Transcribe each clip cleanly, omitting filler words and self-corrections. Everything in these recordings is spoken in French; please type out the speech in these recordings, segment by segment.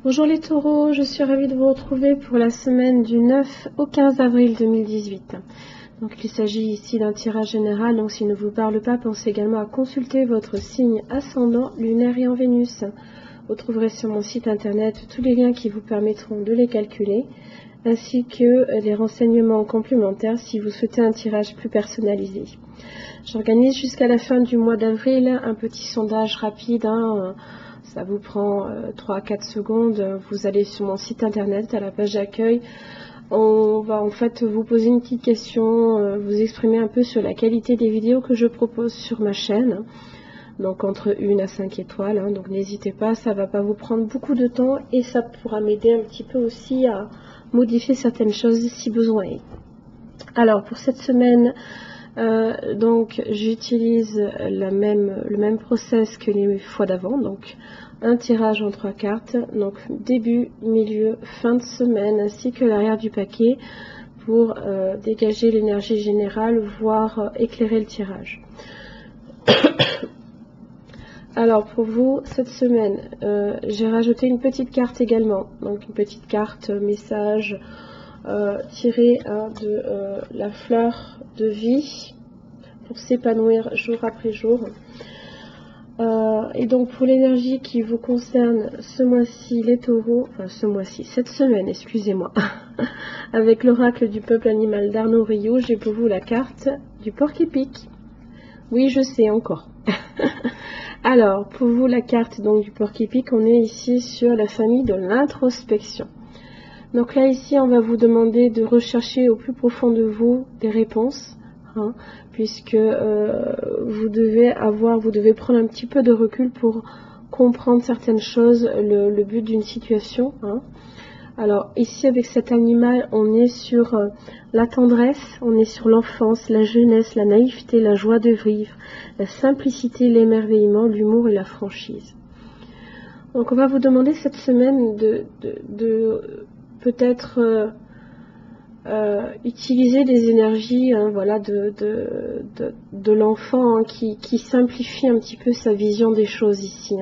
Bonjour les taureaux, je suis ravie de vous retrouver pour la semaine du 9 au 15 avril 2018. Donc il s'agit ici d'un tirage général, donc s'il ne vous parle pas, pensez également à consulter votre signe ascendant, lunaire et en Vénus. Vous trouverez sur mon site internet tous les liens qui vous permettront de les calculer, ainsi que les renseignements complémentaires si vous souhaitez un tirage plus personnalisé. J'organise jusqu'à la fin du mois d'avril un petit sondage rapide, ça vous prend 3 à 4 secondes, vous allez sur mon site internet, à la page d'accueil, on va en fait vous poser une petite question, vous exprimer un peu sur la qualité des vidéos que je propose sur ma chaîne, donc entre 1 à 5 étoiles, donc n'hésitez pas, ça va pas vous prendre beaucoup de temps et ça pourra m'aider un petit peu aussi à modifier certaines choses si besoin est. Alors pour cette semaine, donc j'utilise le même process que les fois d'avant, donc un tirage en 3 cartes, donc début, milieu, fin de semaine, ainsi que l'arrière du paquet pour dégager l'énergie générale, voire éclairer le tirage. Alors pour vous, cette semaine, j'ai rajouté une petite carte également, donc une petite carte message tirée de la fleur de vie pour s'épanouir jour après jour. Et donc pour l'énergie qui vous concerne ce mois-ci, les taureaux, cette semaine, excusez-moi, avec l'oracle du peuple animal d'Arnaud Rio, j'ai pour vous la carte du porc-épic. Oui, je sais encore. Alors, pour vous, la carte donc du porc-épic, on est ici sur la famille de l'introspection. Donc là, ici, on va vous demander de rechercher au plus profond de vous des réponses, puisque vous devez prendre un petit peu de recul pour comprendre certaines choses, le but d'une situation. Alors ici, avec cet animal, on est sur la tendresse, on est sur l'enfance, la jeunesse, la naïveté, la joie de vivre, la simplicité, l'émerveillement, l'humour et la franchise. Donc on va vous demander cette semaine de peut-être utiliser les énergies de l'enfant qui simplifie un petit peu sa vision des choses ici.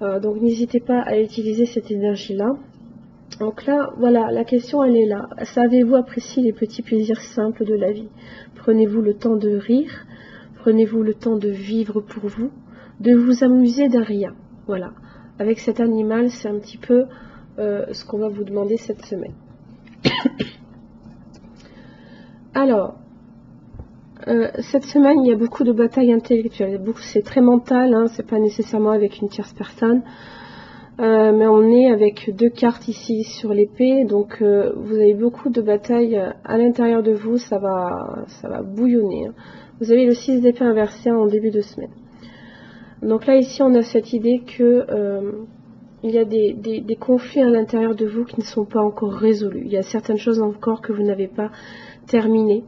Donc n'hésitez pas à utiliser cette énergie-là. Donc là, voilà, la question elle est là. Savez-vous apprécier les petits plaisirs simples de la vie? Prenez-vous le temps de rire? Prenez-vous le temps de vivre pour vous? De vous amuser de rien? Voilà. Avec cet animal, c'est un petit peu ce qu'on va vous demander cette semaine. Alors, cette semaine, il y a beaucoup de batailles intellectuelles. C'est très mental, c'est pas nécessairement avec une tierce personne. Mais on est avec 2 cartes ici sur l'épée, donc vous avez beaucoup de batailles à l'intérieur de vous, ça va bouillonner. Vous avez le 6 d'épée inversé en début de semaine. Donc là, ici, on a cette idée que il y a des conflits à l'intérieur de vous qui ne sont pas encore résolus. Il y a certaines choses encore que vous n'avez pas terminées.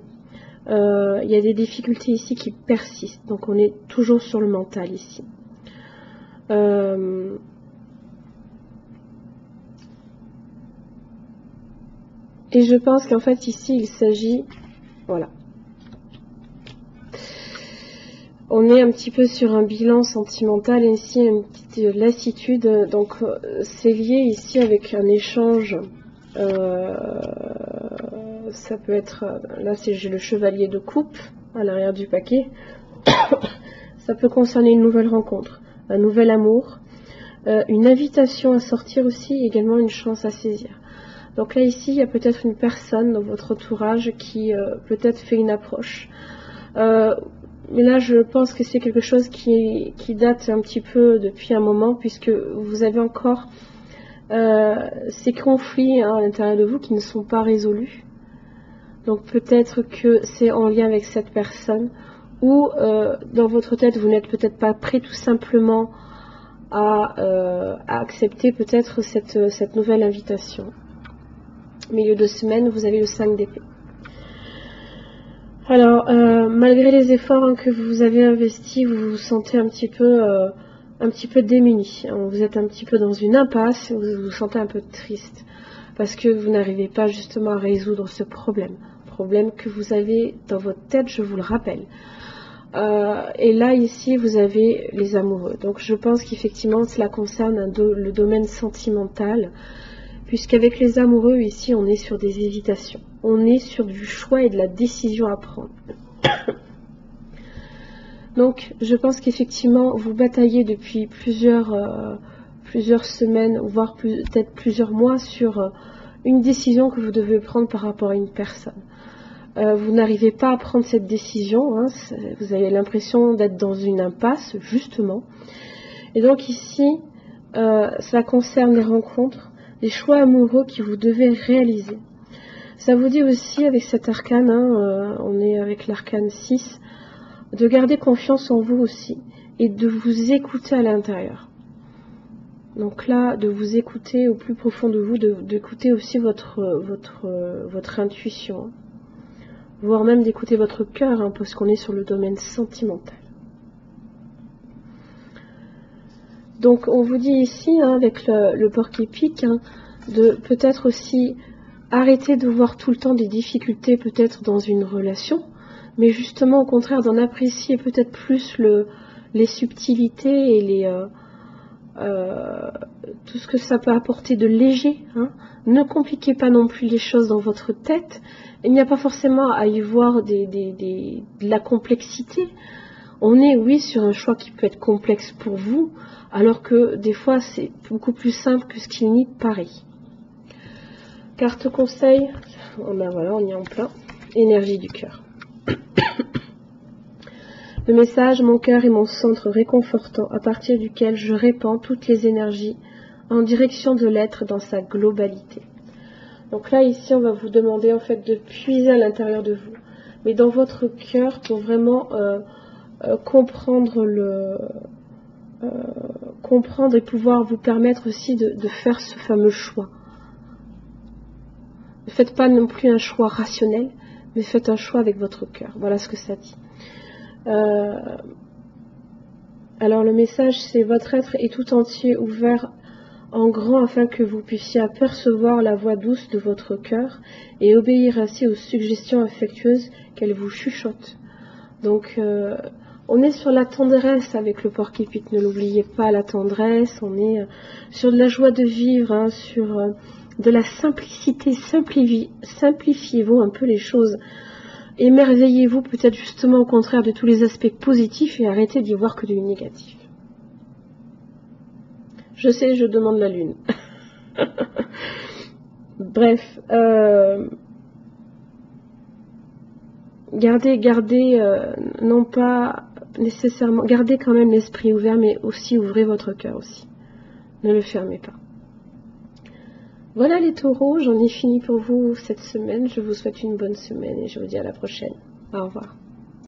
Il y a des difficultés ici qui persistent. Donc on est toujours sur le mental ici. Et je pense qu'en fait ici il s'agit, voilà. On est un petit peu sur un bilan sentimental et ici une petite lassitude. Donc c'est lié ici avec un échange. Ça peut être, là j'ai le chevalier de coupe à l'arrière du paquet. Ça peut concerner une nouvelle rencontre, un nouvel amour, une invitation à sortir aussi, également une chance à saisir. Donc là ici il y a peut-être une personne dans votre entourage qui peut-être fait une approche. Mais là je pense que c'est quelque chose qui date un petit peu depuis un moment, puisque vous avez encore ces conflits à l'intérieur de vous qui ne sont pas résolus. Donc peut-être que c'est en lien avec cette personne, ou dans votre tête vous n'êtes peut-être pas prêt tout simplement à accepter peut-être cette nouvelle invitation. Milieu de semaine, vous avez le 5 d'épée. Alors malgré les efforts que vous avez investis, vous vous sentez un petit peu démuni. Vous êtes un petit peu dans une impasse, vous vous sentez un peu triste parce que vous n'arrivez pas justement à résoudre ce problème que vous avez dans votre tête, je vous le rappelle. Et là, ici, vous avez les amoureux. Donc, je pense qu'effectivement, cela concerne le domaine sentimental, puisqu'avec les amoureux, ici, on est sur des hésitations. On est sur du choix et de la décision à prendre. Donc, je pense qu'effectivement, vous bataillez depuis plusieurs semaines, voire peut-être plusieurs mois, sur une décision que vous devez prendre par rapport à une personne. Vous n'arrivez pas à prendre cette décision, hein, vous avez l'impression d'être dans une impasse, justement. Et donc ici, ça concerne les rencontres, les choix amoureux que vous devez réaliser. Ça vous dit aussi, avec cet arcane, hein, on est avec l'arcane 6, de garder confiance en vous aussi, et de vous écouter à l'intérieur. Donc là, de vous écouter au plus profond de vous, d'écouter aussi votre intuition, voire même d'écouter votre cœur, hein, parce qu'on est sur le domaine sentimental. Donc on vous dit ici, hein, avec le porc-épic, hein, de peut-être aussi arrêter de voir tout le temps des difficultés peut-être dans une relation, mais justement au contraire d'en apprécier peut-être plus les subtilités et tout ce que ça peut apporter de léger, hein. Ne compliquez pas non plus les choses dans votre tête. Il n'y a pas forcément à y voir de la complexité. On est, oui, sur un choix qui peut être complexe pour vous, alors que des fois c'est beaucoup plus simple que ce qu'il n'y paraît. Carte conseil, ben voilà, on y est en plein. Énergie du cœur. Le message, mon cœur est mon centre réconfortant à partir duquel je répands toutes les énergies en direction de l'être dans sa globalité. Donc là, ici, on va vous demander en fait de puiser à l'intérieur de vous, mais dans votre cœur pour vraiment comprendre et pouvoir vous permettre aussi de faire ce fameux choix. Ne faites pas non plus un choix rationnel, mais faites un choix avec votre cœur. Voilà ce que ça dit. Alors le message, c'est votre être est tout entier ouvert en grand afin que vous puissiez apercevoir la voix douce de votre cœur et obéir ainsi aux suggestions affectueuses qu'elle vous chuchote. Donc on est sur la tendresse avec le porc-épic, ne l'oubliez pas, la tendresse, on est sur de la joie de vivre, hein, sur de la simplicité, simplifiez-vous un peu les choses. Émerveillez-vous peut-être justement au contraire de tous les aspects positifs et arrêtez d'y voir que du négatif. Je sais, je demande la lune. Bref, gardez non pas nécessairement, gardez quand même l'esprit ouvert, mais aussi ouvrez votre cœur aussi. Ne le fermez pas. Voilà les taureaux, j'en ai fini pour vous cette semaine. Je vous souhaite une bonne semaine et je vous dis à la prochaine. Au revoir.